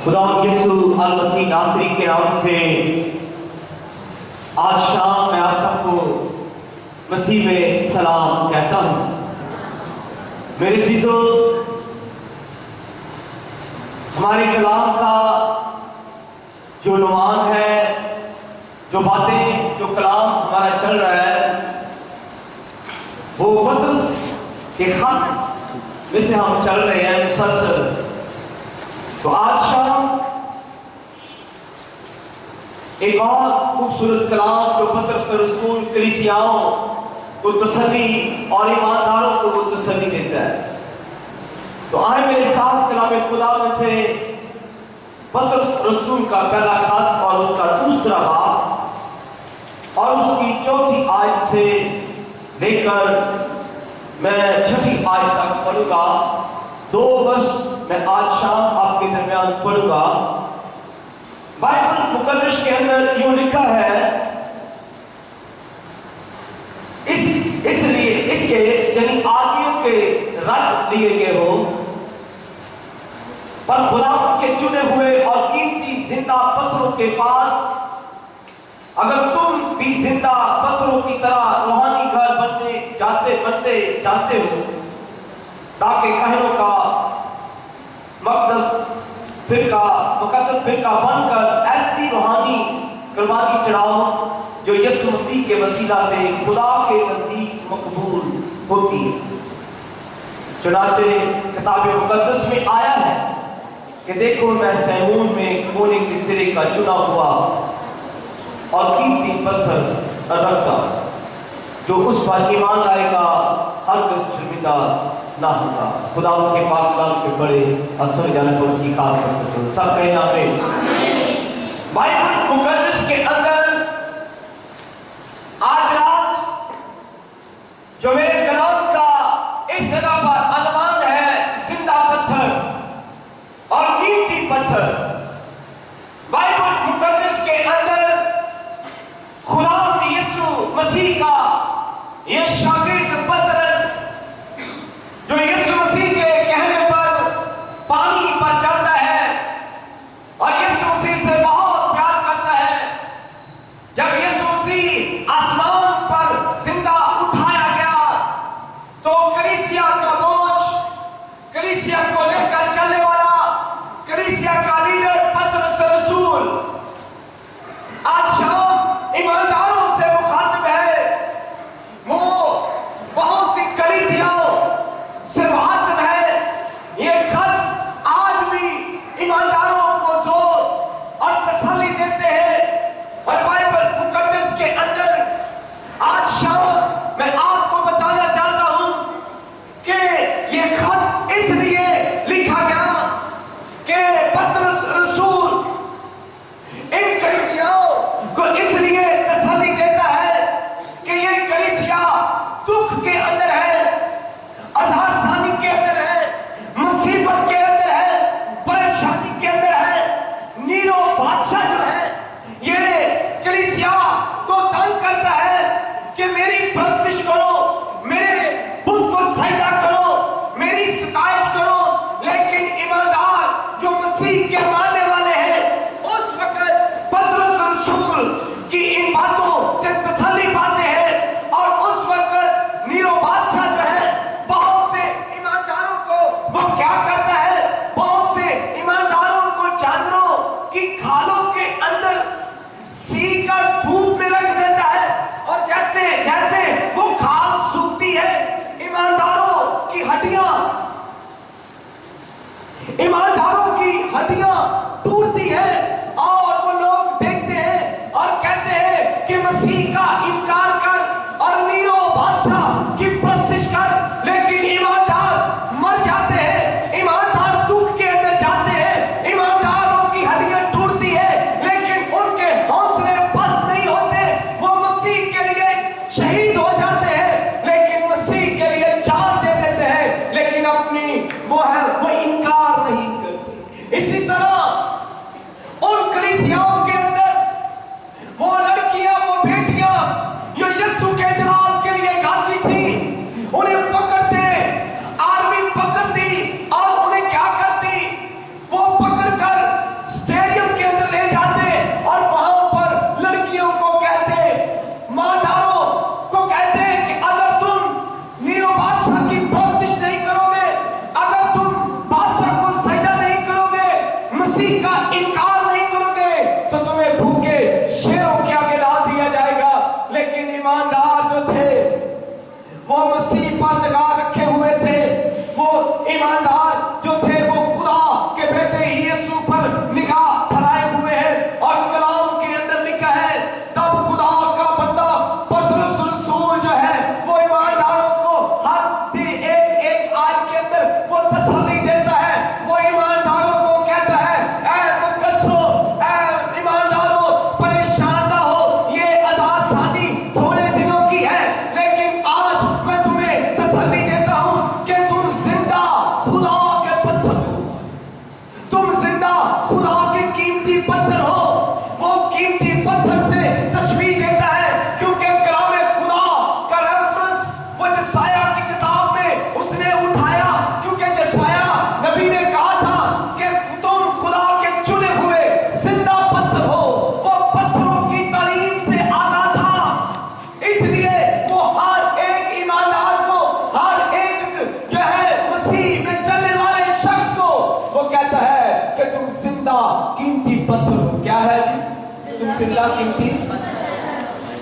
خدا یسوع المسیح ناصری کے نام سے آج شام میں آپ سب کو مسیح میں سلام کہتا ہوں۔ میرے عزیزو، ہمارے کلام کا جو عنوان ہے، جو باتیں، جو کلام ہمارا چل رہا ہے، وہ پطرس کے خط میں سے ہم چل رہے ہیں مسلسل۔ تو آج شام ایک اور خوبصورت کلام جو پطرس رسول کلیسیاؤں کو تسلی اور ایمانداروں کو وہ تسلی دیتا ہے۔ تو آئے میرے ساتھ کلام خدا میں سے پطرس رسول کا پہلا خط اور اس کا دوسرا باب اور اس کی چوتھی آیت سے لے کر میں چھٹی آیت تک پڑھوں گا۔ دو ورس میں آج شام آپ کے درمیان پڑھوں گا۔ بائبل مقدس کے اندر یوں لکھا ہے، اس لیے اس کے یعنی آدمیوں کے رد لیے گئے ہو، پر خدا کے چنے ہوئے اور قیمتی زندہ پتھروں کے پاس اگر تم بھی زندہ پتھروں کی طرح روحانی گھر بنتے جاتے ہو، تاکہ کاہنوں کا مقدس فرقہ بن کر ایسی روحانی قربانی چڑھاؤ جو یسوع مسیح کے وسیلہ سے خدا کے نزدیک مقبول ہوتی ہے۔ چنانچہ کتاب مقدس میں آیا ہے کہ دیکھو میں صہیون میں کونے کے سرے کا چنا ہوا اور قیمتی پتھر رکھتا، جو اس پر ایمان لائے گا ہرگز شرمندہ نہ ہوگا۔ خدا ان کے پاک کلام کے بڑے اور سن جانے پر اس کی خاص برکت ہو۔ سب کہیں آمین۔ بائبل مقدس کے اندر آج رات جو میرے کلام کا اس جگہ پر عنوان ہے زندہ پتھر اور قیمتی پتھر۔ بائبل مقدس کے اندر خدا یسوع مسیح کا یہ شاگرد پطرس جو یسوع مسیح کے کہنے پر پانی پر چلتا ہے اور یسوع مسیح سے بہت پیار کرتا ہے، جب یسوع مسیح آسمان پر زندہ اٹھایا گیا تو کلیسیا کا بوجھ، کلیسیا کو لے کر چلنے والا، کلیسیا کا لیڈر پطرس رسول آج شام ایمانداروں سے مخاطب ہے۔ وہ بہت سی کلیسیاؤں سے مخاطب ہے۔ یہ خط آج بھی ایمانداروں کو زور اور تسلی دیتے ہیں، اور بائبل مقدس کے اندر آج شام میں آپ کو بتانا چاہتا ہوں کہ یہ خط اس لیے لکھا گیا کہ پطرس رسول ان کلیسیاؤں کو اس لیے تسلی دیتا ہے کہ یہ کلیسیا دکھ کے اندر ہے، عذاب ثانی کے اندر ہے، مصیبت کے اندر ہے، پریشانی کے اندر ہے۔ نیرو بادشاہ جو ہے یہ کلیسیا کو تنگ کرتا ہے کہ میری پرستش کرو، میرے بت کو سجدہ کرو، میری ستائش کرو، لیکن ایماندار جو مسیح کے ماننے والے ہیں اس وقت پطرس رسول کی ان باتوں سے تسلی پاتے ہیں، اور اس وقت نیرو بادشاہ جو ہے بہت سے ایمانداروں کو وہ کیا کرتا ہے، بہت سے ایمانداروں کو جانوروں کی کھالوں کے اندر سی کر دھوپ میں رکھ دیتا ہے، اور جیسے جیسے وہ کھال سوکھتی ہے، ایمانداروں کی ہڈیاں مسیح کا انکار نہیں کرو گے تو تمہیں بھوکے شیروں کے آگے ڈال دیا جائے گا. لیکن ایماندار جو تھے وہ مسیح پر لگا رکھے ہوئے تھے. وہ ایماندار جو تھے وہ خدا کے بیٹے یسوع پر نگاہ پھیلائے ہوئے ہیں. اور کلام کے اندر لکھا ہے تب خدا کا بندہ پطرس رسول جو ہے وہ ایمانداروں کو ہر ایک آیت کے اندر وہ تسلی دیتا ہے. وہ ایمانداروں کو کہتا ہے اے مقدسو، اے ایمانداروں، پریشان نہ ہو، یہ عذاب ثانی تھوڑے دنوں کی ہے، لیکن آج میں تمہیں تسلی دیتا ہوں کہ تم زندہ خدا کے پتھر ہو. تم زندہ خدا کے قیمتی پتھر ہو. وہ قیمتی پتھر سے تشبیہ دیتا ہے کیونکہ کلام خدا کا ریفرنس وہ جسایہ کی کتاب میں اس نے اٹھایا، کیونکہ جسایہ نبی نے کہا تھا کہ تم خدا کے چنے ہوئے زندہ پتھر ہو. وہ پتھروں کی تعلیم سے آگاہ تھا، اس لیے وہ ہر ایک ایماندار کو، ہر ایک جو ہے مسیح میں چلنے والے شخص کو وہ کہتا ہے کہ تم زندہ قیمتی پتھر ہو. کیا ہے جی؟ تم زندہ قیمتی،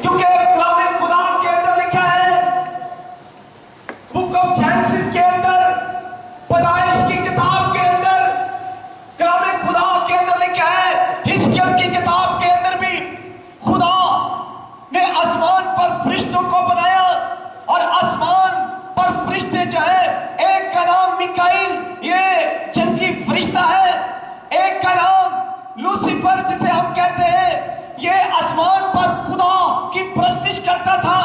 کیونکہ کلام خدا کے اندر لکھا ہے بک آف جینیسس کے اندر، پیدائش کی کتاب کے اندر، کلام خدا کے اندر لکھا ہے، حزقیل کی کتاب کے اندر بھی خدا نے آسمان پر فرشتوں کو بنایا. اور آسمان پر فرشتے جو ہے، ایک کا نام میکائیل، یہ جنگی فرشتہ ہے. ایک کا نام لوسیفر جسے ہم کہتے ہیں، یہ آسمان پر خدا کی پرستش کرتا تھا.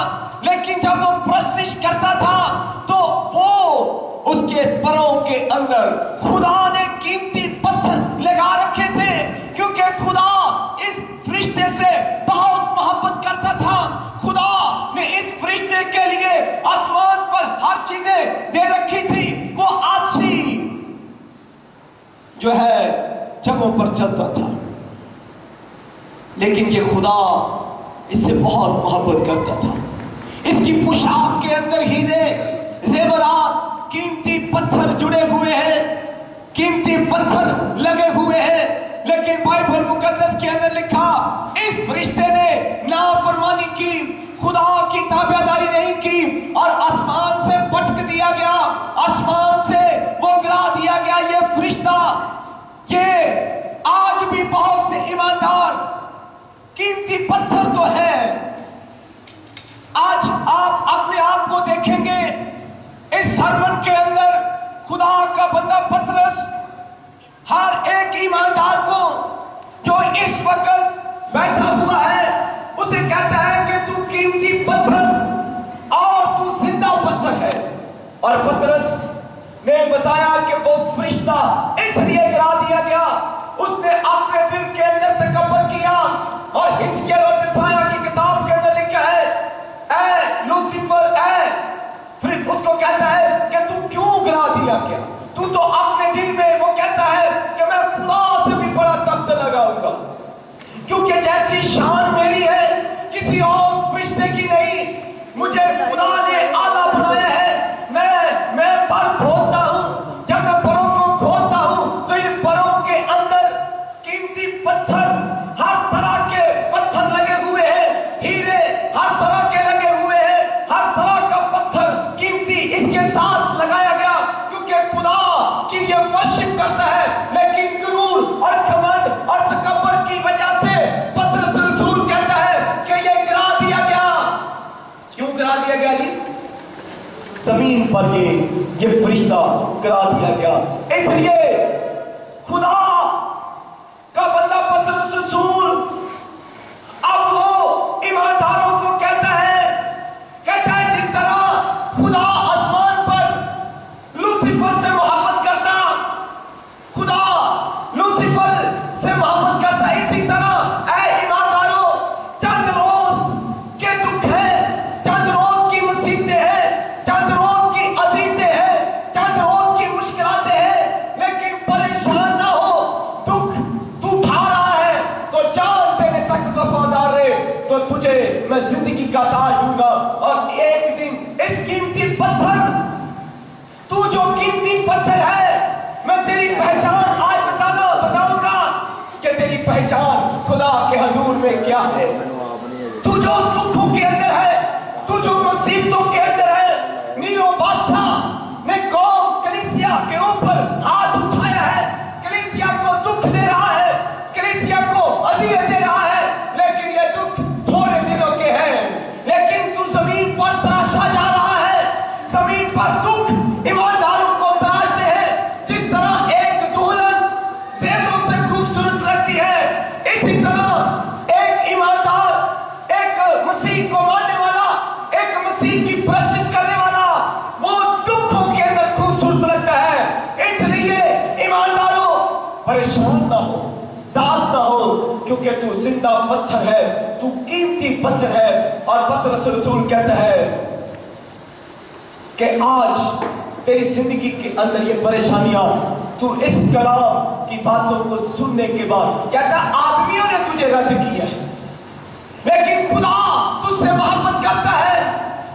لیکن جب وہ پرستش کرتا تھا تو وہ اس کے پروں کے اندر خدا نے قیمتی پتھر لگا رکھے تھے، کیونکہ خدا اس فرشتے سے بہت محبت کرتا تھا. خدا نے اس فرشتے کے لیے آسمان پر ہر چیزیں دے رکھی تھی. وہ آجی جو ہے جگہوں پر چلتا تھا، لیکن یہ خدا اس سے بہت محبت کرتا تھا. اس کی پوشاک کے اندر ہیرے، زیورات، قیمتی پتھر جڑے ہوئے ہیں، قیمتی پتھر لگے ہوئے ہیں. لیکن بائبل مقدس کے اندر لکھا اس فرشتے نے نافرمانی کی، خدا کی تابعداری نہیں کی، اور آسمان سے پٹک دیا گیا، آسمان سے وہ گرا دیا گیا. یہ فرشتہ، یہ آج بھی بہت سے ایماندار قیمتی پتھر تو ہے. آج آپ اپنے آپ کو دیکھیں گے اس سرمن کے اندر خدا کا بندہ پطرس ہر ایک ایماندار کو جو اس وقت بیٹھا ہوا ہے اسے کہتا ہے کہ تو قیمتی پتھر اور تو زندہ پتھر ہے. اور پطرس نے بتایا کہ وہ فرشتہ اس لیے گرا دیا گیا، اس نے اپنے دل کے اندر تکبر کیا. اور حزقیل اور جسایہ کی کتاب کے اندر لکھا ہے اے لوسیفر، پھر اس کو کہتا ہے کہ تو کیوں گرا دیا گیا؟ تو اپنے دل میں وہ کہتا ہے کہ میں خدا سے بھی بڑا تخت لگاؤں گا، کیونکہ جیسی شان میری ہے کسی اور فرشتے کی نہیں. مجھے خدا نے اعلیٰ بنایا ہے. میں پر کھولتا ہوں، جب میں پروں کو کھولتا ہوں تو ان پروں کے اندر قیمتی پتھر، ہر طرح کے پتھر لگے ہوئے ہیں، ہیرے ہر طرح کے لگے ہوئے ہیں، ہر طرح کا پتھر قیمتی اس کے ساتھ لگایا گیا، کیونکہ خدا کی یہ ورشپ کرتا ہے. لیکن غرور اور گھمنڈ اور تکبر کی وجہ سے پطرس رسول کہتا ہے کہ یہ گرا دیا گیا. کیوں گرا دیا گیا جی؟ زمین پر یہ فرشتہ گرا دیا گیا. اس لیے خدا کا بندہ پطرس رسول اب وہ ایمانداروں کو کہتا ہے جس طرح خدا آسمان پر لوسیفر سے محبت کرتا، خدا لوسیفر سے محبت کرتا، اسی طرح اے ایمانداروں، چند روز کے دکھ ہیں، چند روز کی مصیبتیں ہیں، چند روز کی اذیتیں ہیں، چند روز کی مشکلاتیں ہیں، لیکن پریشان نہ ہو. دکھ تو اٹھا رہا ہے تو جان دینے تک وفادار رہے تو تجھے میں زندگی کا تاج دوں گا. اور ایک دن اس قیمتی پتھر، تو جو قیمتی پتھر ہے، میں تیری پہچان آج بتاؤں گا पहचान खुदा के हजूर में क्या है। तू जो दुखों के अंदर है, तू जो मुसीबतों के अंदर है, नीरो बादशाह ने कौम कलीसिया के ऊपर हाथ उठाया है, कलीसिया को दुख दे रहा है, कलीसिया को अजियत दे रहा है, लेकिन ये दुख थोड़े दिनों के हैं। लेकिन तू जमीन पर तराशा जा रहा है, जमीन पर दुख ईमानदारों को तराशते हैं। जिस तरह एक दुल्हन जेवरों से खूबसूरत लगती है, इसी तरह एक ईमानदार, एक मसीह को मानने वाला, एक मसीह की परस्तिश करने वाला, वो दुखों के अंदर खूबसूरत लगता है। इसलिए ईमानदारों परेशान ना हो, दास ना हो, क्योंकि तू जिंदा पत्थर है, तू कीमती पत्थर है। और पतरस रसूल कहता है कि आज तेरी जिंदगी के अंदर ये परेशानियां, तू इस कलाम की बातों को सुनने के बाद, कहता आदमियों ने तुझे रद्द किया है, लेकिन खुदा तुझसे मोहब्बत करता है।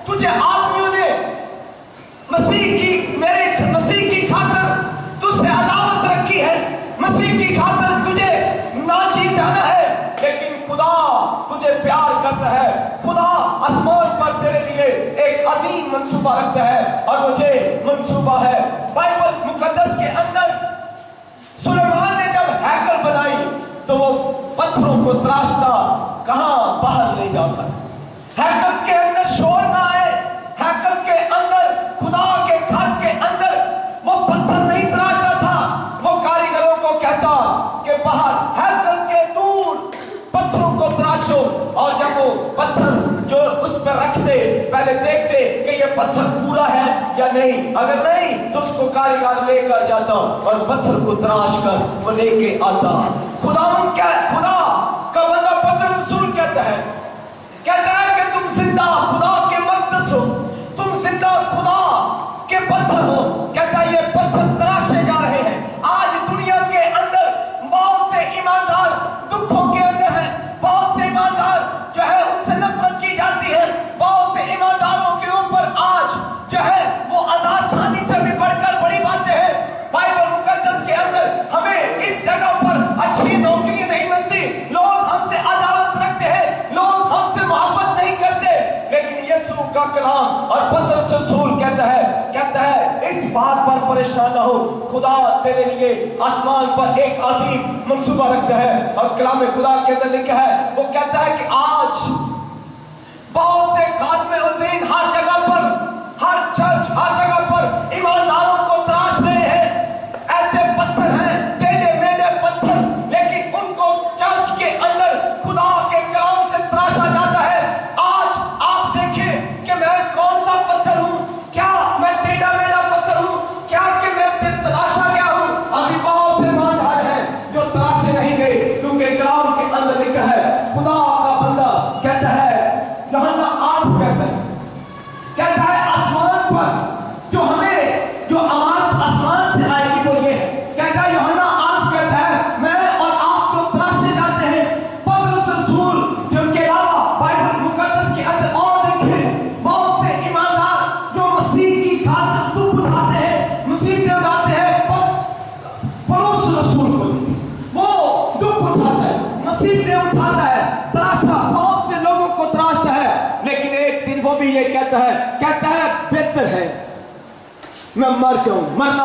तुझे आदमियों ने मेरे मसीह की खातर तुझसे अदावत रखी है, मसीह की खातर तुझे नाचीज जाना है, लेकिन खुदा तुझे प्यार करता है। खुदा आसमान पर तेरे लिए एक अजीम मंसूबा रखता है, और मुझे मंसूबा है। बाइबल मुकद्दस के अंदर सुलेमान ने जब हैकल बनाई तो वो पत्थरों को तराशता कहां बाहर ले जाता। हैकल के अंदर शोर ना आए, हैकल के अंदर, खुदा के घर के अंदर वो पत्थर नहीं तराशता था। वो कारीगरों को कहता कि बाहर हैकल के दूर पत्थरों को तराशो, और जब वो पत्थर जो उस पर रखते, पहले देखते कि ये पत्थर पूरा है या नहीं, अगर नहीं तो उसको कारीगर लेकर जाता और पत्थर को तराश कर वो लेके आता। खुदा का बंदा पत्थर रसूल कहता है कि तुम जिंदा खुदा के मक़दस हो, तुम जिंदा खुदा के पत्थर हो। कहता है ये पत्थर तराशे जा रहे हैं। आज दुनिया के अंदर बहुत से ईमानदार दुखों के अंदर हैं, बहुत से ईमानदार जो है उनसे नफरत की जाती है, बहुत से ईमानदारों के ऊपर आज जो है वो आसानी से भी बढ़कर बड़ी बातें हैं। बाइबल मुकद्दस के अंदर हमें इस जगह पर अच्छी नौकरी नहीं मिलती, लोग हमसे अदावत रखते हैं, लोग हमसे मोहब्बत नहीं करते, लेकिन यीशु का कलाम और पतरस रसूल कहता है इस बात पर परेशान ना हो, खुदा तेरे लिए आसमान पर एक अजीम मंसूबा रखता है। और कलाम खुदा के अंदर लिखा है, वो कहता है कि आज बहुत से खात्मे उल दीन हर जगह पर, हर चर्च, हर जगह पर ईमानदारों को तराश रहे हैं। ऐसे पत्थर हैं, टेढ़े मेढ़े पत्थर, लेकिन उनको चर्च के अंदर खुदा के कलाम से तराशा जाता है। आज आप देखें कि मैं कौन सा पत्थर हूं, क्या मैं टेढ़ा मेढ़ा पत्थर हूं, क्या कि मैं तराशा गया हूं। अभी बहुत से ईमानदार हैं जो तराशे नहीं गए, क्योंकि कलाम के अंदर लिखा है, खुदा का बंदा कहता है, यूहन्ना 8 कहता है आसमान पर जो अमानत आसमान से आएगी वो ये है। कहता है यूहन्ना 8 कहता है मैं और आप लोग तराशे जाते हैं। पतरस रसूल जिनके अलावा बाइबल मुकद्दस के अंदर और देखें बहुत से ईमानदार जो मसीह की खातिर दुख उठाते हैं, मुसीबतें उठाते हैं। पौलुस रसूल को वो दुख उठाता है, मुसीबतें उठाता है, तराशा बहुत से लोगों को तराशता है, लेकिन एक दिन वो भी ये कहता है बेहतर है मैं मर जाऊं, मरना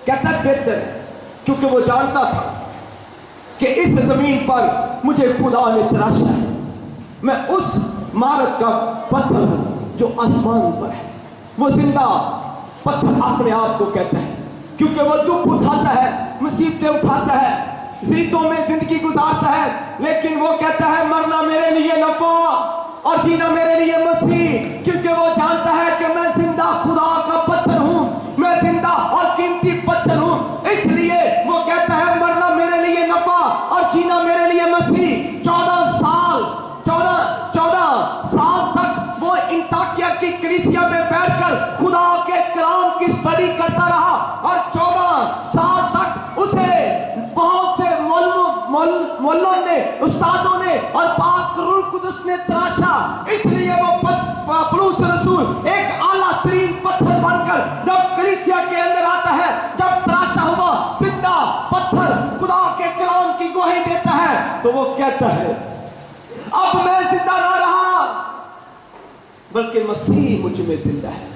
कहता है बेहतर है, क्योंकि वो जानता था कि इस जमीन पर मुझे खुदा ने तराशा है। मैं उस इमारत का पत्थर हूं जो आसमान पर है। वो जिंदा पत्थर अपने आप को कहता है, क्योंकि वो दुख उठाता है, मुसीबतें उठाता है, जीतों में जिंदगी गुजारता है, लेकिन वो कहता है मरना मेरे लिए नफा और जीना मेरे लिए मसीह, क्योंकि वो जानता है कि मैं जिंदा खुदा का पत्थर हूं, मैं जिंदा और कीमती पत्थर हूं। इसलिए वो कहता है मरना मेरे लिए नफा और जीना मेरे लिए मसीह। 14 साल तक वो इंताकिया की कलीसिया में बैठकर खुदा के कलाम की स्टडी करता रहा, और 14 साल तक उसे बहुत से मौलवियों ने, उस्तादों ने और पाक रूह कुदस ने तराशा। इसलिए वो पौलुस रसूल एक आला तरीन पत्थर बनकर जब कलीसिया के अंदर आता है, जब तराशा हुआ जिंदा पत्थर खुदा के कलाम की गवाही देता है तो वो कहता है अब मैं जिंदा ना रहा बल्कि मसीह मुझ में जिंदा है।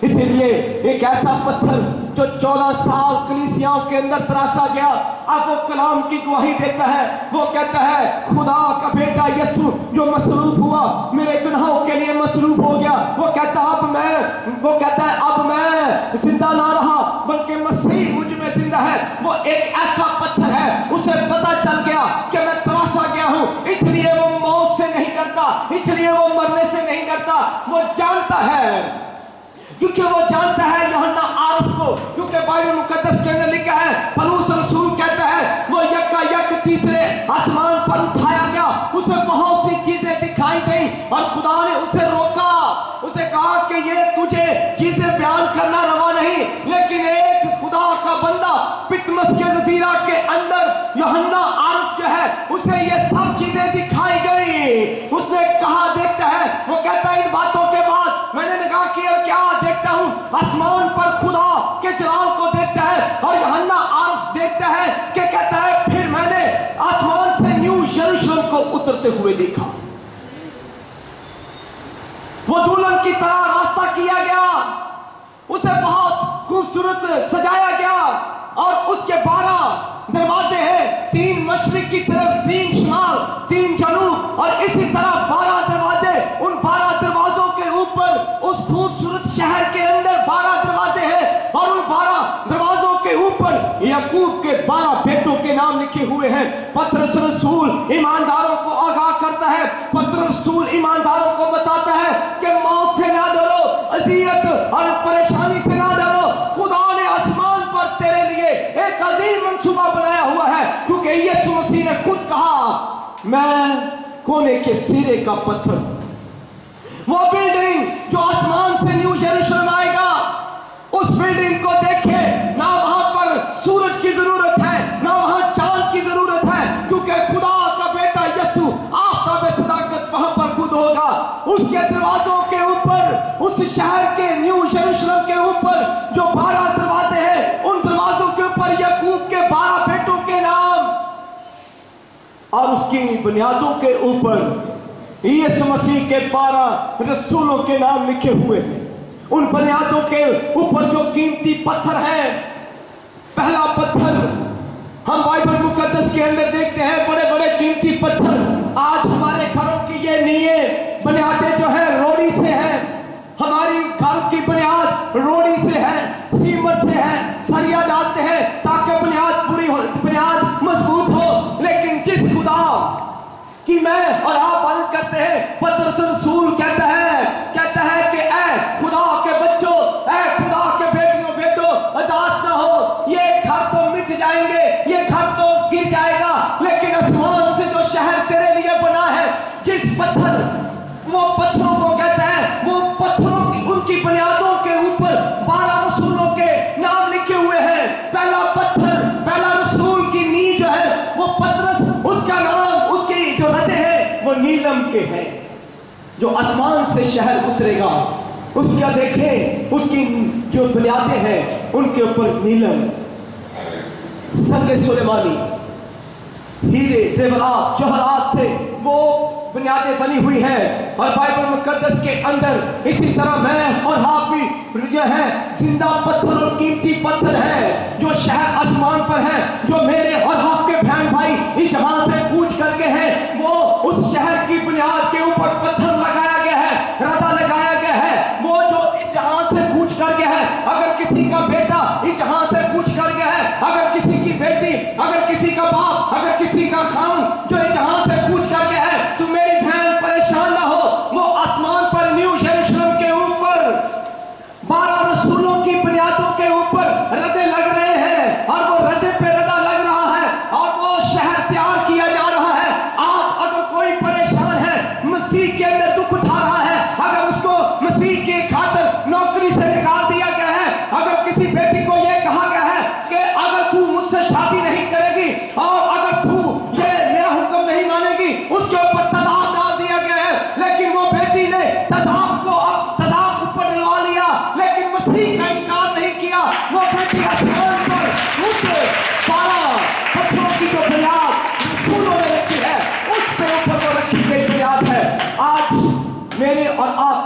इसीलिए एक ऐसा पत्थर जो 14 साल कलीसियाओं के अंदर तराशा गया, अब वो कलाम की गवाही देता है। वो कहता है खुदा का बेटा यीशु जो मसलूब हुआ, मेरे गुनाहों के लिए मसलूब हो गया। वो कहता है अब मैं जिंदा ना रहा बल्कि मसीह मुझ में जिंदा है। वो एक ऐसा पत्थर है, उसे पता चल गया कि मैं तराशा गया हूं, इसलिए वो मौत से नहीं डरता, इसलिए वो मरने से नहीं डरता। वो जानता है, क्योंकि वो जानता है यूहन्ना आरफ को, क्योंकि बाइबल मुकद्दस के अंदर लिखा है, पौलुस रसूल कहता है वो यकायक तीसरे आसमान पर उठाया गया, उसे बहुत सी चीजें दिखाई दी और खुदा ने उसे रोका, उसे कहा कि ये तुझे चीजें बयान करना रवा नहीं, लेकिन एक खुदा का बंदा पिटमस के जजीरा के अंदर यूहन्ना आरफ जो है उसे ये सब चीजें दिखाई गई। उसने कहा देखता है, वो कहता है इन बातों के बाद मैंने निगाह की और क्या देखता हूं, आसमान पर खुदा के जलाल को देखता है। और यूहन्ना आरफ देखता है कि कहता है फिर मैंने आसमान से न्यू यरूशलेम को उतरते हुए देखा। वो दुल्हन की तरह रास्ता किया गया, उसे बहुत खूबसूरत सजाया गया और उसके 12 दरवाजे हैं, 3 मशरिक की तरफ, 3 शिमाल, 3 जनूब और इसी तरह 12 दरवाजे। उन 12 दरवाजों के ऊपर उस खूबसूरत शहर के अंदर 12 दरवाजे हैं और उन 12 दरवाजों के ऊपर याकूब के 12 बेटों के नाम लिखे हुए हैं। पतरस रसूल ईमानदारों को आगाह करता है, पतरस रसूल ईमानदारों को बताता है कि मौत से ना डरो, अज़ियत और परेशानी से ना डरो, खुदा ने आसमान पर तेरे लिए एक अजीम मंसूबा बनाया हुआ है, क्योंकि यीशु मसीह ने खुद कहा मैं कोने के सिरे का पत्थर। वो बिल्डिंग जो आसमान से न्यू यरूशलेम आएगा, उस बिल्डिंग को देखे ना वहां पर सूरज की जरूरत है ना वहां चांद की जरूरत है, क्योंकि खुदा का बेटा यीशु आफ़ताब सदाकत वहां पर खुद होगा। उसके दरवाजों के ऊपर, उस शहर के न्यू यरूशलेम के ऊपर जो 12 दरवाजे हैं, उन दरवाजों के ऊपर याकूब के 12 बेटों के नाम और उसकी बुनियादों के ऊपर यीशु मसीह के 12 रसूलों के नाम लिखे हुए हैं। उन बुनियादों के ऊपर जो कीमती पत्थर है, पहला पत्थर हम बाइबल मुकद्दस के अंदर देखते हैं, बड़े बड़े कीमती पत्थर। आज हमारे घरों की ये नींवें बुनियादें जो है रोड़ी से है, हमारी घर की बुनियाद रोड़ी से है, सीमेंट से है, सरिया डालते हैं ताकि बुनियाद मजबूत हो। लेकिन जिस खुदा कि मैं और आप बात करते हैं, पतरस रसूल कहता है कि ऐ खुदा के बच्चों, ऐ खुदा के बेटों, उदास ना हो, ये घर तो मिट जाएंगे, ये घर तो गिर जाएगा, लेकिन आसमान से जो शहर तेरे लिए बना है, जिस पत्थर, वो पत्थरों को कहता है, वो पत्थरों की उनकी बुनियादों के ऊपर 12 रसूलों के नाम लिखे हुए हैं। पहला पत्थर, पहला रसूल की नींव जो है वो पतरस, उसका नाम, उसकी जो रदे हैं वो नीलम के हैं। जो आसमान से शहर उतरेगा उसका देखें, उसकी जो बुनियादें हैं उनके ऊपर नीलम, संग सुलेमानी, हीरे जेवरात जवाहरात से वो बुनियादें बनी हुई हैं। और बाइबल मुकद्दस के अंदर इसी तरह मैं और आप भी जो है जिंदा पत्थर और कीमती पत्थर है, जो शहर आसमान पर है, जो मेरे और आपके बहन भाई इस जहां से पूछ करके हैं, वो उस शहर की बुनियाद के ऊपर पत्थर लगाया गया है, रदा लगाया गया है। वो जो इस जहां से पूछ करके है, अगर किसी का बेटा इस जहां से पूछ करके है, अगर किसी की बेटी, अगर किसी का बाप, अगर किसी का खान जो इस जहां से पूछ करके है, तो मेरी बहन परेशान ना हो, वो आसमान पर न्यू यरूशलेम के ऊपर 12 रसूलों की बुनियादों के ऊपर रदे लग रहे हैं और वो रदे पे रदा लग रहा है और वो शहर तैयार किया जा रहा है। आज अगर कोई परेशान है, मसीह के अंदर दुख उठा रहा है, अगर उसको मसीह की खातिर नौकरी से निकाल दिया गया है, अगर किसी बेटी को यह कहा गया है कि अगर तू मुझसे शादी नहीं करेगी और अगर तू ये मेरा हुक्म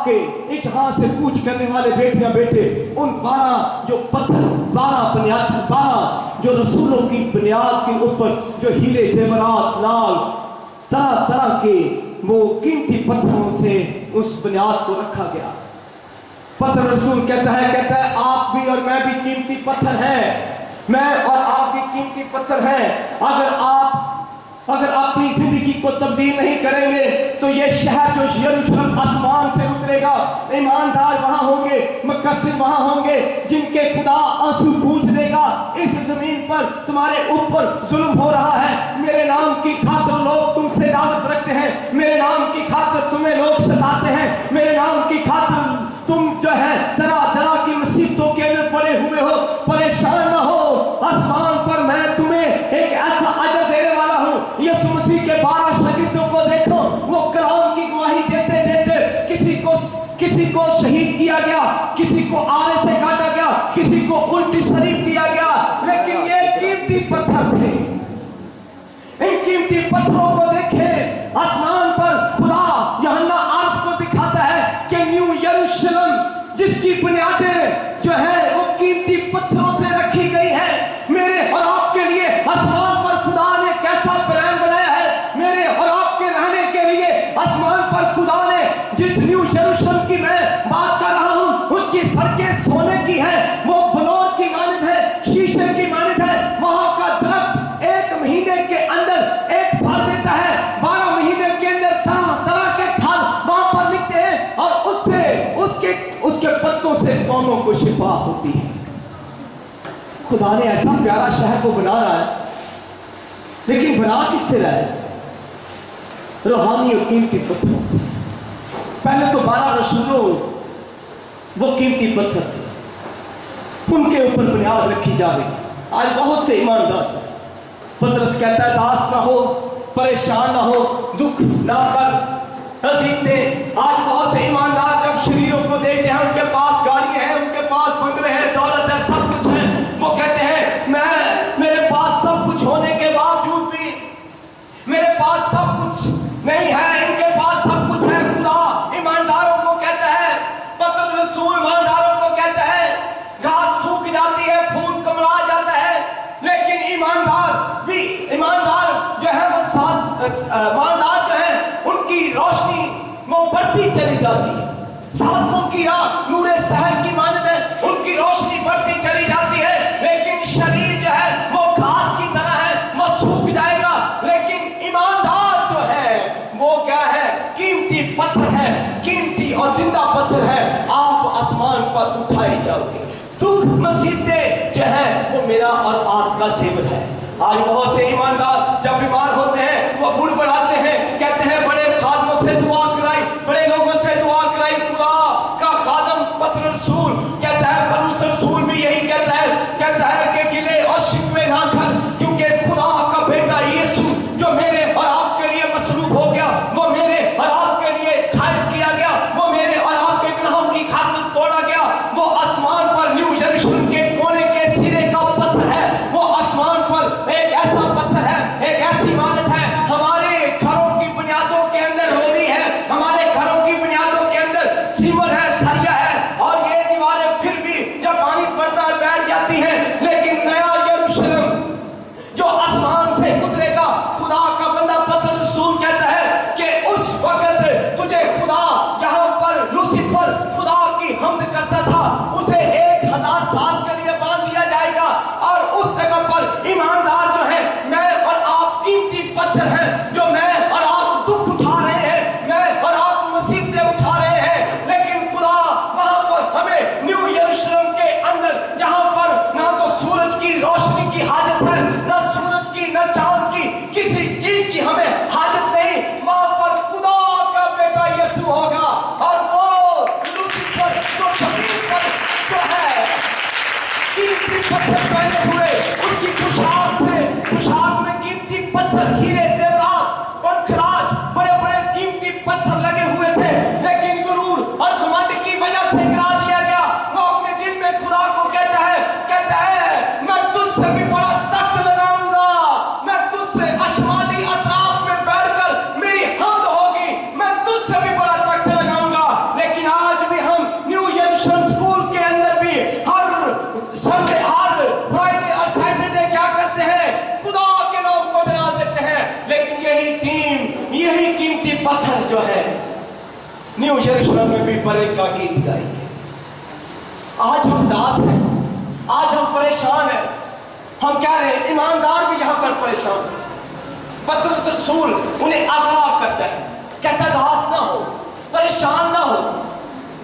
आप के इस जहां से कूच करने वाले बेटियां बेटे उन 12 जो पत्थर 12 जो रसूलों की बुनियाद के ऊपर जो हीरे जेवरात लाल तरह तरह के वो कीमती पत्थरों से उस बुनियाद को रखा गया। पत्थर रसूल कहता है आप भी और मैं भी कीमती पत्थर हैं, मैं और आप भी कीमती पत्थर हैं। अगर अपनी जिंदगी को तब्दील नहीं करेंगे तो ये शहर जो यरूशलेम आसमान से उतरेगा, ईमानदार वहां होंगे, मुकस्सिर वहां होंगे, जिनके खुदा आंसू पूछ देगा इस जमीन पर तुम्हारे ऊपर जुल्म हो रहा है, मेरे नाम की खातिर लोग तुमसे दावत रखते हैं, मेरे नाम की खातिर तुम्हें लोग सताते हैं, मेरे नाम की खातिर तुम जो है तरह तरह की मुसीबतों के अंदर पड़े हुए हो, परेशान ना हो। आसमान पर मैं तुम्हें एक ऐसा अजर देने वाला हूँ। यीशु मसीह के 12 शागिर्दों को देखो, वो कलाम की गवाही देते देते किसी को शहीद किया गया, किसी को आरे से काटा गया, किसी को उल्टी शरीफ दिया गया, लेकिन ये कीमती पत्थर थे। इन कीमती पत्थरों को देखें, आसमान पर खुदा यूहन्ना आरफ को दिखाता है कि न्यू यरूशलेम जिसकी बुनियादें जो है वो कीमती पत्थरों से रखी गई है। मेरे और आपके लिए आसमान पर खुदा ने कैसा प्लान बनाया है, मेरे और आपके रहने के लिए आसमान पर खुदा ने जिस न्यू यरूशलेम की मैं बात कर रहा हूँ उसकी सड़कें सोने की है, वो बलौर की मानद है, शीशे की मानद है। वहां का दरख्त 1 महीने के अंदर एक फल देता है, 12 महीने के अंदर तरह तरह के फल वहां पर निकलते हैं और उसके पत्तों से कौमों को शिफा होती है। खुदा ने ऐसा प्यारा शहर को बना रहा है, लेकिन बना किससे रहा है? रूहानी और कीमती पत्थरों से। पहले तो 12 रसूलों वो कीमती पत्थर थे, उनके ऊपर बुनियाद रखी जा रही। आज बहुत से ईमानदार, पतरस कहता है दास ना हो, परेशान ना हो, दुख ना कर, हसीते। आज बहुत से ईमानदार जब शरीरों को देखते हैं, उनके पास गाड़ियां हैं, उनके पास बंगले हैं, दौलत है, सब कुछ है, वो कहते हैं मेरे पास सब कुछ होने के बावजूद भी मेरे पास सब कुछ नहीं है, इनके पास सब कुछ है। खुदा ईमानदारों को कहता है, पतरस रसूल ईमानदारों को कहता है घास सूख जाती है, फूल कमला जाता है, लेकिन ईमानदार जो है वो ईमानदार जो है उनकी रोशनी वो बढ़ती चली जाती है। साधकों की राह नूरे शहर की मानद है, उनकी रोशनी बढ़ती चली जाती है, लेकिन शरीर जो है वो घास की तरह है, वो सूख जाएगा। लेकिन ईमानदार जो है वो क्या है? कीमती पत्थर है, कीमती और जिंदा पत्थर है। आप आसमान पर उठाए जाओगे। दुख मुसीबतें जो है वो मेरा और आपका सेवन है। आज बहुत से ईमानदार जब बीमार होते हैं वो बुड़ बढ़ाते हैं, कहते हैं बड़े खादमों से दुआ कराई, बड़े लोगों से दुआ कराई। खुदा का खादम पतरस रसूल कहता है, पौलुस रसूल भी यही कहता है कि गिले और शिकवे ना कर, क्योंकि खुदा का बेटा यीशु जो मेरे और आपके लिए मसलूब हो गया, वो मेरे और आपके लिए घायल किया गया, वो मेरे और आपके गुनाहों की खातिर तोड़ा गया, वो आसमान पर न्यू यरूशलेम के कोने के सिरे का पत्थर है। वो आसमान पर एक ऐसा पत्थर है, एक ऐसी इमारत है, हमारे घरों की बुनियादों के अंदर होनी है, हमारे घरों की बुनियादों के अंदर सीमेंट है, सरिया है, और ये दीवारें फिर भी जब पानी पड़ता है बैठ जाती हैं। लेकिन नया यरूशलेम जो आसमान से उतरेगा, खुदा का बंदा पतरस रसूल कहता है कि उस वक्त तुझे खुदा यहाँ पर लूसीफर खुदा की हम्द करता था, उसे 1000 साल के लिए बांध दिया जाएगा, और उस जगह पर ईमानदार जो है, मैं और आप कीमती पत्थर हैं, जो मैं और आप दुख उठा रहे हैं, मैं और आप मुसीबतें उठा रहे हैं, लेकिन खुदा वहां पर हमें न्यू यरूशलेम के अंदर, जहां पर ना तो सूरज की रोशनी की हाजत है, ना सूरज की, ना चांद की, किसी चीज की हमें हाजत नहीं, वहां पर खुदा का बेटा यीशु होगा, और वो लूसीफर जो जमीन पर जो है कीमती पत्थर पहने हुए, उसकी पोशाक में कीमती पत्थर, हीरे जेवरात, पंखराज, बड़े बड़े कीमती पत्थर लगे हुए थे, लेकिन गुरूर और घमंड की वजह से गिरा दिया गया। वो अपने दिल में खुदा को कहता है मैं तुझसे भी बड़ा तख्त लगाऊंगा, मैं तुझसे आसमानी अतराफ में बैठकर मेरी हमद होगी, मैं तुझसे भी बड़ा तख्त लगाऊंगा। लेकिन पत्थर जो है न्यू यरूशलेम में भी बड़े का गीत गाएंगे। आज हम दास हैं, आज हम परेशान हैं, हम क्या रहे, ईमानदार भी यहाँ पर परेशान है। पतरस रसूल उन्हें आगाह करता है, कहता दास ना हो, परेशान ना हो,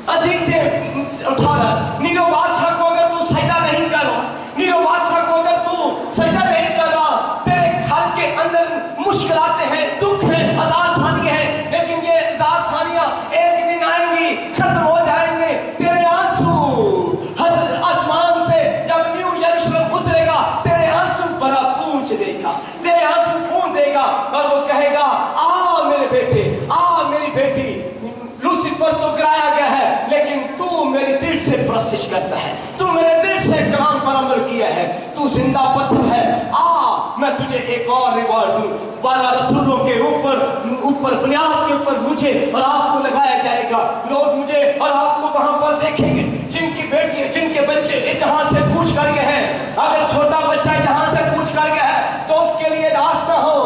अजीतें उठा रहा। नीरो बादशाह को अगर तू सजदा नहीं कर रहा, नीरो बादशाह को अगर तू सजदा नहीं कर रहा, तेरे घर के अंदर मुश्किलातें हैं, दुख है, आज़ाद सानियां हैं, लेकिन ये आज़ाद सानियां एक दिन आएंगी, खत्म हो जाएंगे। तेरे आंसू आसमान से जब न्यू यरूशलेम उतरेगा, तेरे आंसू बड़ा पूंछ देगा, तेरे आंसू पूंछ देगा और वो कहेगा आ मेरे बेटे, आ मेरी बेटी, लूसीफर तो गिराया गया है लेकिन तू मेरे दिल से परस्तिश करता है, तू मेरे दिल से कलाम पर अमल किया है, तू जिंदा पत्थर है, आ मैं तुझे एक और रिवार्ड दूं। 12 रसूलों के ऊपर बुनियाद के ऊपर मुझे और आपको लगाया जाएगा। लोग मुझे और आपको वहां पर देखेंगे, जिनकी बेटियां जिनके बच्चे इस जहां से कूच कर गए हैं। अगर छोटा बच्चा जहां से कूच कर गया है तो उसके लिए रास्ता हो।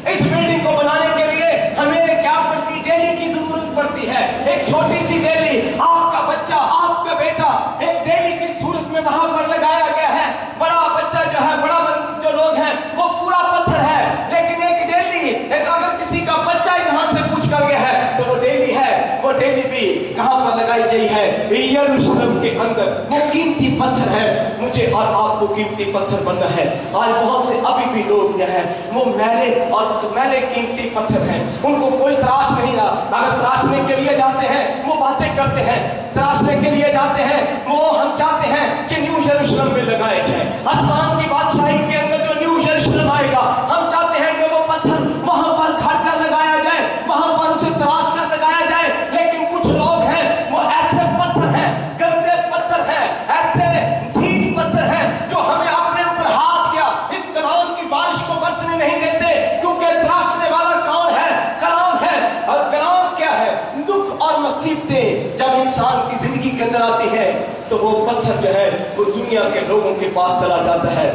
इस बिल्डिंग को बनाने के लिए हमें क्या पड़ती, डेली की जरूरत पड़ती है। एक छोटी सी डेली, आपका बच्चा, आपका बेटा एक डेली की सूरत में वहां पर लगाया गया है। बड़ा बच्चा जो है, बड़ा जो लोग हैं वो पूरा पत्थर है, लेकिन एक डेली, एक अगर किसी का बच्चा जहां से कुछ कर गया है तो वो डेली है, वो डेली भी कहां पर लगाई गई है, यरूशलेम के अंदर। वो कीमती पत्थर है, मुझे और आपको कीमती पत्थर बनना है। आज बहुत से अभी भी लोग जो है वो मैले कीमती पत्थर हैं, उनको कोई तराश नहीं रहा। अगर तराशने के लिए जाते हैं वो बातें करते हैं, तराशने के लिए जाते हैं वो हम चाहते हैं कि न्यू यरूशलेम में लगाया जाए। आसमान की बादशाही के अंदर जो न्यू यरूशलेम आएगा, हम चाहते हैं कि वो पत्थर वहां पर खड़ कर लगाया जाए, वहां पर उसे तराश कर लगाया जाए। लेकिन कुछ लोग हैं वो ऐसे पत्थर हैं, गंदे पत्थर हैं, ऐसे ढीठ पत्थर हैं जो हमें अपने ऊपर हाथ किया इस कलाम की बारिश को बरसने नहीं देते, क्योंकि तराशने वाला कौन है? कलाम है। और कलाम क्या है? दुख और मुसीबतें जब इंसान की जिंदगी के अंदर आती है तो वो पत्थर जो है वो दुनिया के लोगों के पास चला जाता है,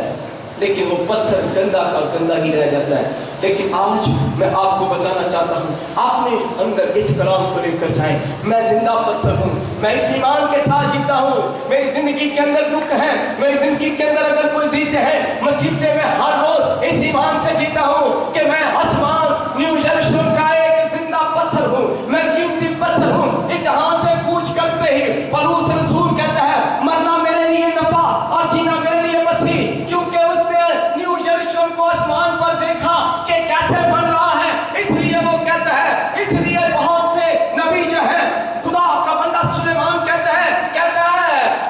लेकिन वो पत्थर गंदा का गंदा ही रह जाता है। लेकिन आज मैं आपको बताना चाहता हूँ, आपने अंदर इस कलाम को लेकर जाएं। मैं जिंदा पत्थर हूँ, मैं इस ईमान के साथ जीता हूँ। मेरी जिंदगी के अंदर दुख है, मेरी जिंदगी के अंदर अगर कोई जीते हैं मुसीबतें, मैं हर रोज इस ईमान से जीता हूँ कि मैं आसमान न्यू यरूशलेम का एक जिंदा पत्थर हूँ, मैं कीमती पत्थर हूँ। इस जहां से कूच करते ही पौलुस रसूल कहता है मरना मेरे लिए नफा और जीना मेरे लिए मसीह, क्योंकि उसने न्यू यरूशलेम को आसमान पर देखा कि कैसे बन रहा है। इसलिए वो कहता है, इसलिए बहुत से नबी जो है, खुदा का बंदा सुलेमान कहता है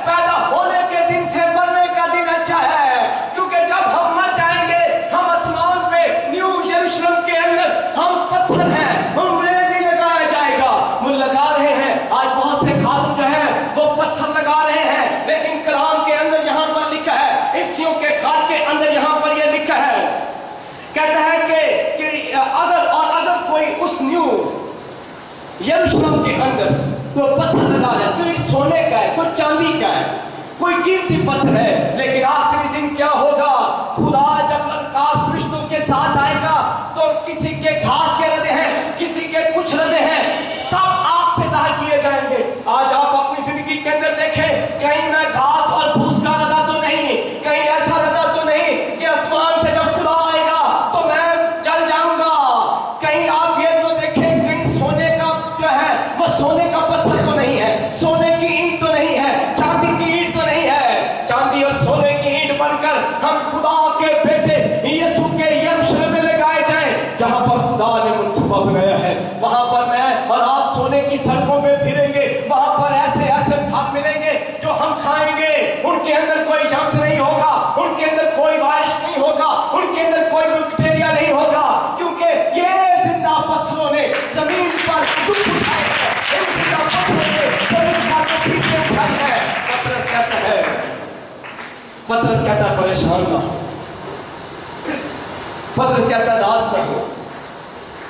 पैदा होने के दिन से मरने का दिन अच्छा है, क्योंकि जब हम मर जाएंगे हम आसमान पे न्यू यरूशलेम के अंदर हम पत्थर हैं, हमें भी लगाया जाएगा। वो लगा रहे हैं, आज बहुत से खादम जो है वो पत्थर लगा रहे हैं, लेकिन कलाम के अंदर यहाँ पर लिखा है, इफ्सियों के खाद के अंदर यहाँ पर यह लिखा है, कहता है कि अगर कोई उस न्यू यरूशलेम के अंदर तो पत्थर लगा रहा है, कोई सोने का है, कोई चांदी का है, कोई कीमती पत्थर है, लेकिन आखिरी दिन क्या होगा? खुदा जब ललकार फरिश्तों के साथ आएगा तो किसी के घास के रदे हैं, किसी के कुछ रदे हैं, सब आग से ज़ाहिर किए जाएंगे। आज आप अपनी जिंदगी के अंदर देखें, कहीं मैं घास और भूस का रदा तो नहीं, कहीं ऐसा रदा तो नहीं कि आसमान से जब खुदा आएगा तो मैं जल जाऊंगा। कहीं आप ये तो देखें, कहीं सोने का जो है वो सोने का पत्थर तो नहीं है, सोने की ईंट तो नहीं है, चांदी की ईंट तो नहीं है। चांदी और सोने की ईंट बनकर हम खुदा के बेटे यीशु के यरूशलेम में लगाए जाएं, जहां पर खुदा ने मनसूबा बनाया है। वहां पर मैं और आप सोने की सड़कों पे फिरेंगे, वहां पर ऐसे ऐसे फल मिलेंगे जो हम खाएंगे, उनके अंदर कोई जम्स नहीं होगा, उनके अंदर कोई वायरस नहीं होगा, उनके अंदर कोई बैक्टीरिया नहीं होगा, क्योंकि ये जिंदा पत्थरों ने जमीन पर दुख उठाए हैं, इन जिंदा पत्थरों ने जमीन पर मुसीबतें उठाई है। पतरस कहता है परेशान ना हो, पतरस कहता है दास ना हो,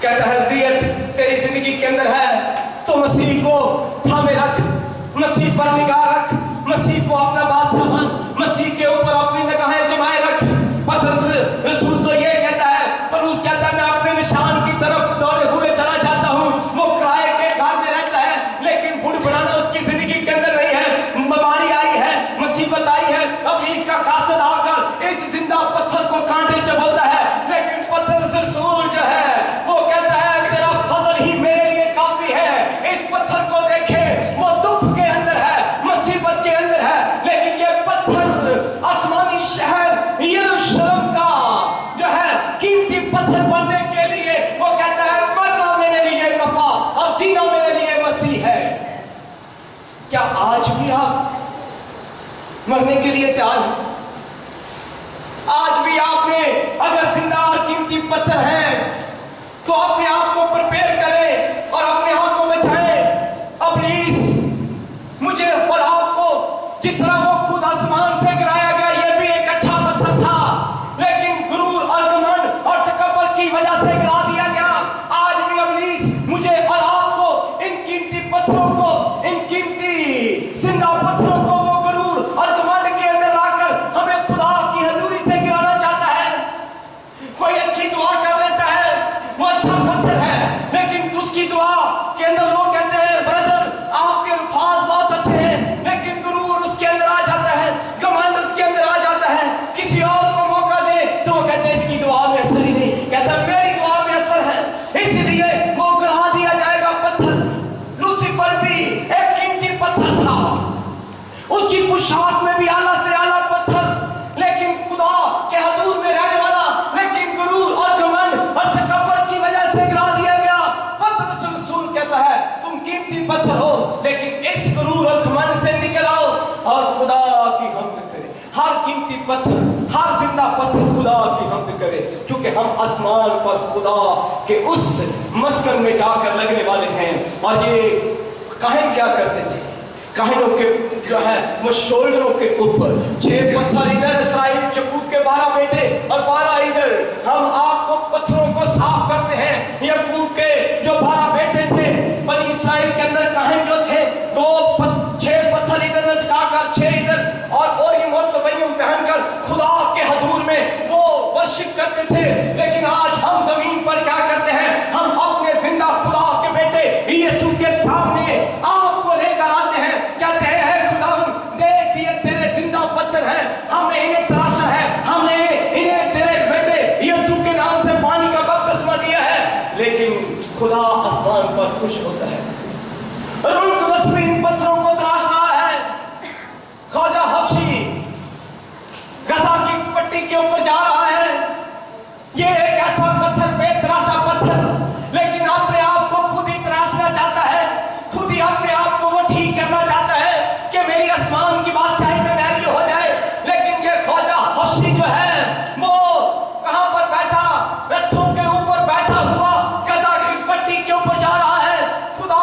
कहता है रियत तेरी जिंदगी के अंदर है तो मसीह को थामे रख, मसीह पर निगाह रख, मसीह को अपना बादशाह मान, मसीह के ऊपर अपनी निगाहें जमाए रख। पतरस रसूल तो ये कहता है, पौलुस कहता है मैं अपने निशान की तरफ दौड़े हुए चला भी आप मरने के लिए तैयार हैं? आज भी आपने अगर जिंदा और कीमती पत्थर हैं तो अपने आप को प्रिपेयर करें और अपने आप को बचाएं। इब्लीस मुझे और आपको जिस तरह वो खुद आसमान से गिराया गया, ये भी एक अच्छा पत्थर था, लेकिन गुरूर और घमंड और तकब्बुर की वजह से गिरा दिया गया। आज भी इब्लीस मुझे और आपको इन कीमती पत्थरों को, इन कीमती जिंदा पत्थरों को वो गुरूर और घमंड के अंदर लाकर हमें खुदा की हजूरी से गिराना चाहता है। कोई अच्छी दुआ कर लेता है, वो अच्छा पत्थर है, लेकिन उसकी दुआ के अंदर लोग कहते हैं ब्रदर आपके अल्फाज बहुत अच्छे हैं, लेकिन गुरूर उसके अंदर आ जाता है, घमंड उसके अंदर आ जाता है। किसी और को मौका दे तो वो कहते हैं इसकी दुआ में असर ही नहीं, कहता है मेरी दुआ में असर है, इसलिए वो गिरा दिया जाएगा पत्थर। लूसीफर भी एक कीमती पत्थर था, उसकी पोशाक में भी आला से आला पत्थर, लेकिन खुदा के हजूर में रहने वाला, लेकिन गुरूर और घमंड और तकब्बुर की वजह से गिरा दिया गया। पतरस रसूल कहता है तुम कीमती पत्थर हो, लेकिन इस गुरूर और घमंड से निकल आओ और खुदा की हमद करें। हर कीमती पत्थर, हर जिंदा पत्थर खुदा की हमद करे, क्योंकि हम आसमान पर खुदा के उस मस्कन में जाकर लगने वाले हैं। और ये काहिन क्या करते थे, काहिनों के जो है वो शोल्डरों के ऊपर 6 पत्थर इधर, इसराइल यकूब के 12 बेटे और 12 इधर। हम आपको पत्थरों को साफ करते हैं। यकूब के जो 12 बेटे थे, बनी इसराइल के अंदर काहिन जो थे, 6 पत्थर इधर लटकाकर 6 इधर और ये मोर्तबैयम पहनकर खुदा के हजूर में वो वर्शिप करते थे। लेकिन आज हम जमीन पर क्या करते हैं, हम अपने जिंदा खुदा के बेटे यीशु के सामने आपको लेकर आते हैं, कहते हैं खुदा देख ये तेरे जिंदा पत्थर हैं, हमने इन्हें तराशा है, हमने इन्हें तेरे बेटे यीशु के नाम से पानी का बपतिस्मा दिया है। लेकिन खुदा आसमान पर खुश होता है, रूह कुदस भी इन पत्थरों को तराश रहा है। ख्वाजा हफ्सी गजा की पट्टी के ऊपर जा रहा है, ये एक ऐसा पत्थर, बेतराशा पत्थर, लेकिन अपने आप को खुद ही तराशना चाहता है, खुद ही अपने आप को वो ठीक करना चाहता है कि मेरी आसमान की बादशाही में वैल्यू हो जाए। लेकिन ये ख्वाजा हफ्सी जो है वो कहां पर बैठा, रथों के ऊपर बैठा हुआ गजा की पट्टी के ऊपर जा रहा है। खुदा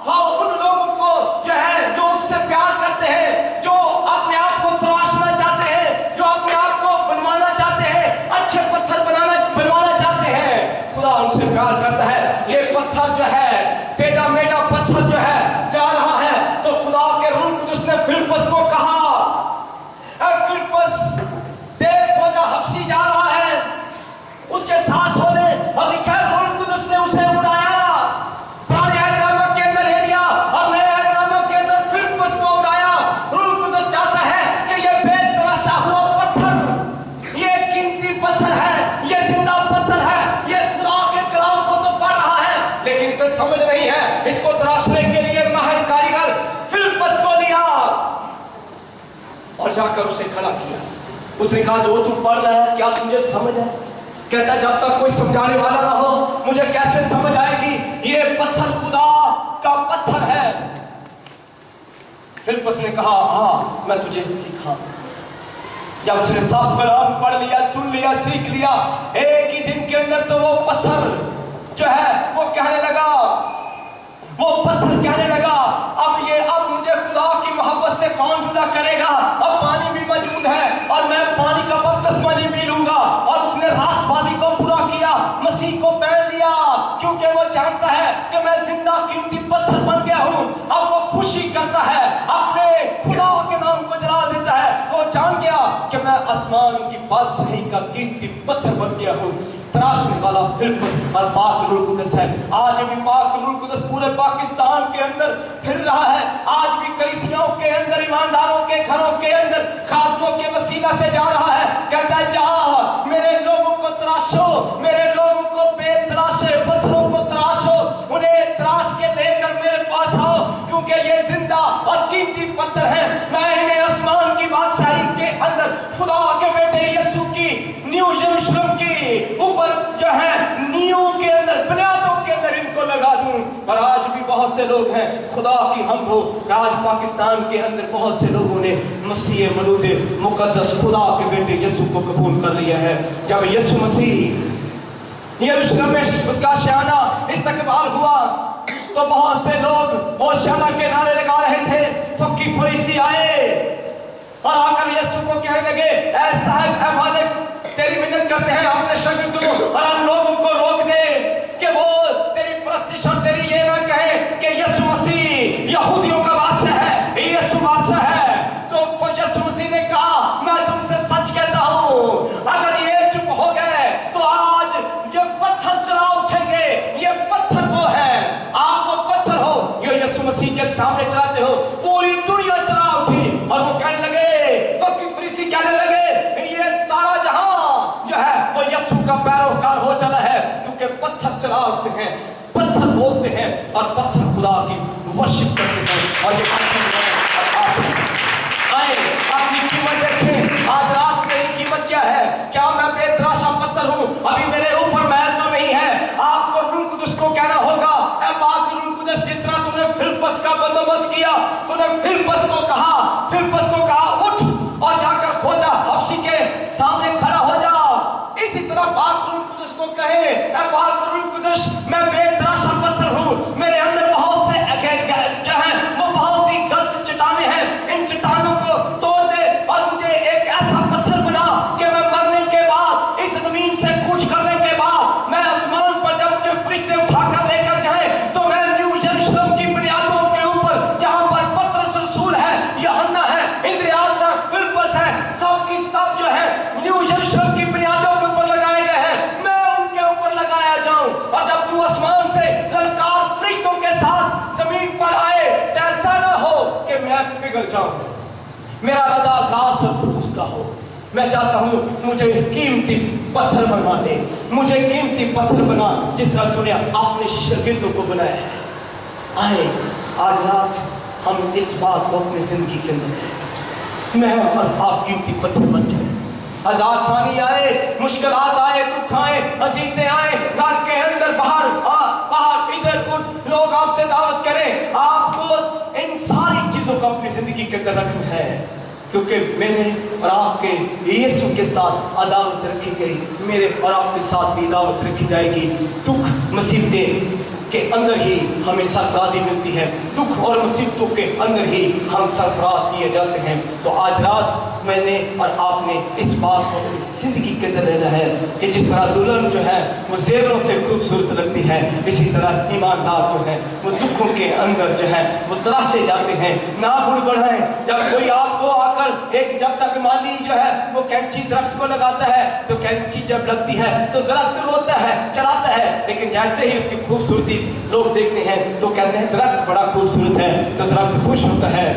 हाँ उन लोगों को जो है जो उससे प्यार करते हैं, जो अपने आप को तराशना चाहते हैं, जो अपने आप को बनवाना चाहते हैं, अच्छे पत्थर बनवाना चाहते हैं, खुदा उनसे प्यार करता है। ये पत्थर जो है, टेढ़ा मेढ़ा पत्थर जो है जा रहा है, तो खुदा के रूह कुदस ने फिलिप्पस को कहा, फिलिप्पस देख ख्वाजा हफ्सी जा रहा है, उसके साथ होने, और लिखा है रूह कुदस ने उसे उड़ाया। पुराने अहदनामा के अंदर एलिया और नए अहदनामा के अंदर फिलिप्पस को उड़ाया। रूह कुदस चाहता है कि ये बेतराशा हुआ पत्थर, ये कीमती पत्थर है, ये जिंदा पत्थर है, ये खुदा के कलाम को तो पढ़ रहा है, लेकिन इसे समझ नहीं है। इसको तराशने के लिए माहिर कारीगर फिलिप्पस को लिया और जाकर उसे खड़ा किया। उसने कहा जो तू पढ़ रहा है क्या तुझे समझ है? कहता जब तक कोई समझाने वाला ना हो मुझे कैसे समझ आएगी, ये पत्थर खुदा का पत्थर है। फिलिप्पस ने कहा हाँ मैं तुझे सिखा। जब उसने सब कलाम पढ़ लिया, सुन लिया, सीख लिया, एक ही दिन के अंदर तो वो पत्थर जो है वो कहने लगा, वो पत्थर कहने लगा अब मुझे खुदा की मोहब्बत से कौन जुदा करेगा, अब पानी भी मौजूद है और मैं पानी का बपतिस्मा नहीं भी लूंगा। और उसने राष्ट्रवादी को पूरा किया, मसीह को पहन लिया, क्योंकि वो जानता है कि मैं जिंदा कीमती पत्थर बन गया हूं। अब वो खुशी करता है, अपने खुदा के नाम को जला देता है। वो जान गया कि मैं आसमान की बादशाही का कीमती पत्थर बन गया हूं। तराशने वाला फिलिप्पस और पाक रूह कुदस है। आज भी पाक रूह कुदस पूरे पाकिस्तान के अंदर फिर रहा है। आज भी कलीसियाओं के अंदर, ईमानदारों के घरों के अंदर खादमों के वसीला से जा रहा है, कहता है जा मेरे लोगों को तराशो, मेरे लोगों को बेतराशे पत्थरों को तराशो, उन्हें तराश के लेकर मेरे पास आओ, क्योंकि ये जिंदा और कीमती पत्थर है। मैं इन्हें आसमान की बादशाही के अंदर खुदा के बेटे यीशु की न्यू यरूशलेम की ऊपर जो है नींव के अंदर, बुनियादों के अंदर इनको लगा दूं। और आज भी बहुत से लोग हैं, खुदा की हम्द हो, आज पाकिस्तान के अंदर बहुत से लोगों ने मसीह मौलूद मुकद्दस खुदा के बेटे यीशु को कबूल कर लिया है। जब यीशु मसीह यरूशलेम में उसका शाना इस्तकबाल हुआ तो बहुत से लोग होशाना के नारे लगा रहे थे। फक्की फरीसी आए और आकर यीशु को कहने लगे, ऐ साहब, ऐ मालिक, तेरी मिन्नत करते हैं अपने शागिर्दों और हम लोगों को रोक दे कि वो तेरी परस्तिश और तेरी ये ना कहे कि यीशु मसीह यहूदियों का बादशाह है, यीशु बादशाह है। तो यीशु मसीह ने कहा, मैं तुमसे सच कहता हूँ, अगर ये चुप हो गए तो आज ये पत्थर चला उठेंगे। ये पत्थर वो है, आप वो पत्थर हो जो यीशु मसीह के सामने चलाते हो। पूरी दुनिया चला उठी और वो कहने लगे, फकीर फरीसी कहने लगे, ये सारा जहां जो है वो यीशु का पैरोकार हो चला है, क्योंकि पत्थर चला उठते हैं, पत्थर बोलते हैं और पत्थर खुदा की वर्शिप करते हैं। और ये आए अपनी कीमत देखें, आज रात मेरी कीमत क्या है? क्या मैं बेतराशा पत्थर हूँ? अभी मेरे ऊपर मैल तो नहीं है। आपको रूह कुदस को कहना होगा, ऐ पाक रूह कुदस, जिस तरह तूने फिलिप्पस का बंदोबस्त किया, तूने फिलिप्पस को कहा उठ और जाकर खोजा, हबशी के सामने खड़ा हो जा। इसी तरह पाक रूह कुदस को कहे, ऐ पाक रूह कुदस, मैं बेतराशा पत्थर हूँ, मेरे अंदर बहुत से जो है वो बहुत सी गलत चट्टानें हैं, इन चट्टानों को तोड़ दे और मुझे एक ऐसा पत्थर बना कि मैं मरने के बाद, इस जमीन से कूच करने के बाद, मैं आसमान पर जब मुझे फरिश्ते उठाकर लेकर जाए तो मैं न्यू यरूशलेम की बुनियादों के ऊपर, जहां पर पतरस रसूल है, यूहन्ना है, इंद्रियास है, फिलिप्पस है, सब की सब जो है न्यू यरूशलेम की बुनियादों के ऊपर लगाए गए हैं, मैं उनके ऊपर लगाया जाऊं। और जब तू आसमान से ललकार फरिश्तों के साथ जमीन पर आए तो ऐसा ना हो कि मैं पिघल जाऊं। मेरा रदा घास और फूस का हो। मैं चाहता हूं मुझे कीमती पत्थर बना दे, मुझे कीमती पत्थर बना जिस तरह तूने अपने शागिर्दों को बनाया है। आए आज रात हम इस बात को अपनी जिंदगी के अंदर, मैं और आप कीमती पत्थर बन जाए। हजार सानी आए, मुश्किलात आए, दुख आए, अजीतें आए, घर के अंदर बाहर इधर उठ, लोग आपसे दावत करें, आपको इन सारी चीजों को अपनी जिंदगी के अंदर रखना है, क्योंकि मेरे और आपके यीशु के साथ अदावत रखी गई, मेरे और आपके साथ भी अदावत रखी जाएगी। दुख मुसीबतें के अंदर ही हमें सरफराजी मिलती है, दुख और मुसीबतों के अंदर ही हम सरफराज किए जाते हैं। तो आज रात मैंने और आपने इस बात को अपनी जिंदगी के अंदर रहना है कि जिस तरह दुल्हन जो है वो जेवरों से खूबसूरत लगती है, इसी तरह ईमानदार जो है वो दुखों के अंदर जो है वो तराशे जाते हैं। ना बुढ़ बढ़ाएं, जब कोई आपको आकर एक, जब तक माली जो है वो कैंची दरख्त को लगाता है तो कैंची जब लगती है तो दरख्त रोता है, चलाता है, लेकिन जैसे ही उसकी खूबसूरती लोग देखते हैं तो कहते हैं दरख्त बड़ा खूबसूरत है, तो दरख्त खुश होता है।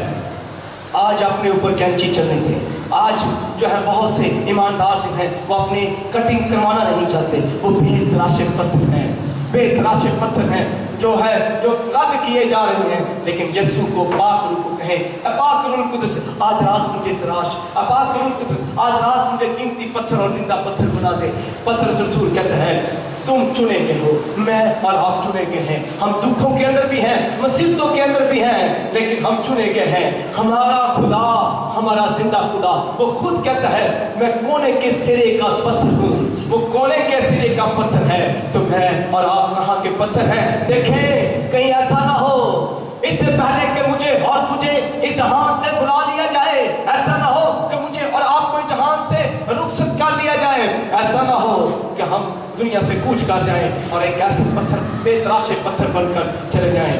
आज अपने ऊपर कैंची चल रही थे, आज जो है बहुत से ईमानदार जो हैं वो अपनी कटिंग करवाना नहीं चाहते, वो बेतराशे पत्थर हैं, बेतराशे पत्थर हैं जो है जो रद्द किए जा रहे हैं। लेकिन यीशु को पाक रूह को कहे, पाक रूह कुदस, आज रात मुझे तराश, पाक रूह कुदस, आज रात मुझे कीमती पत्थर और जिंदा पत्थर बना दे। पतरस रसूल कहता है तुम चुने गए हो, मैं और आप चुने गए हैं। हम दुखों के अंदर भी हैं, मुसीबतों के अंदर भी हैं, लेकिन हम चुने गए हैं। हमारा खुदा, हमारा जिंदा खुदा, वो खुद कहता है मैं कोने के सिरे का पत्थर हूँ, वो कोने के सिरे का पत्थर है, तो मैं और आप कहाँ के पत्थर हैं। देखें कहीं ऐसा ना हो इससे पहले कि मुझे और तुझे इस जहान से बुला लिया जाए, ऐसा ना हो कि मुझे और आपको इस जहान से रुखसत कर लिया जाए, ऐसा ना हो कि हम दुनिया से कूच कर जाएं और एक ऐसे पत्थर, बेतराशे पत्थर बनकर चले जाएं।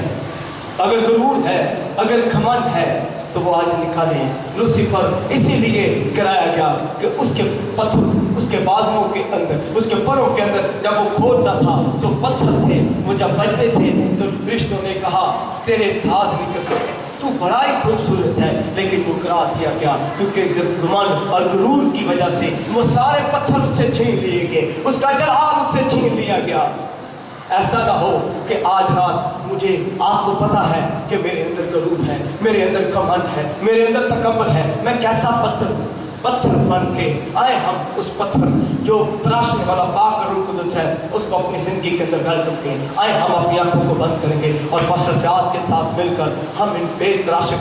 अगर गुरूर है, अगर घमंड है, तो वो आज निकाले। लूसीफर इसीलिए गिराया गया कि उसके पत्थर, उसके बाजुओं के अंदर, उसके परों के अंदर जब वो खोदता था तो पत्थर थे, वो जब बजते थे तो फरिश्तों ने कहा तेरे साथ निकल, तू बड़ा ही खूबसूरत है, लेकिन वो गिरा दिया गया क्योंकि घमंड और गुरूर की वजह से वो सारे पत्थर उससे छीन लिए गए, उसका जलाल उससे छीन लिया गया। ऐसा ना हो कि आज रात मुझे आपको पता है कि मेरे अंदर गरूर है, मेरे अंदर घमंड है, मेरे अंदर तकब्बुर है, मैं कैसा पत्थर हूँ, پتھر بن کے آئے ہم اس پتھر جو تراشنے والا پاک روح القدس ہے اس کو اپنی زندگی کے اندر ڈال کرتے ہیں. آئے ہم اپنی آنکھوں کو بند کریں گے اور پاسٹر فیاض کے ساتھ مل کر ہم ان بے تراشے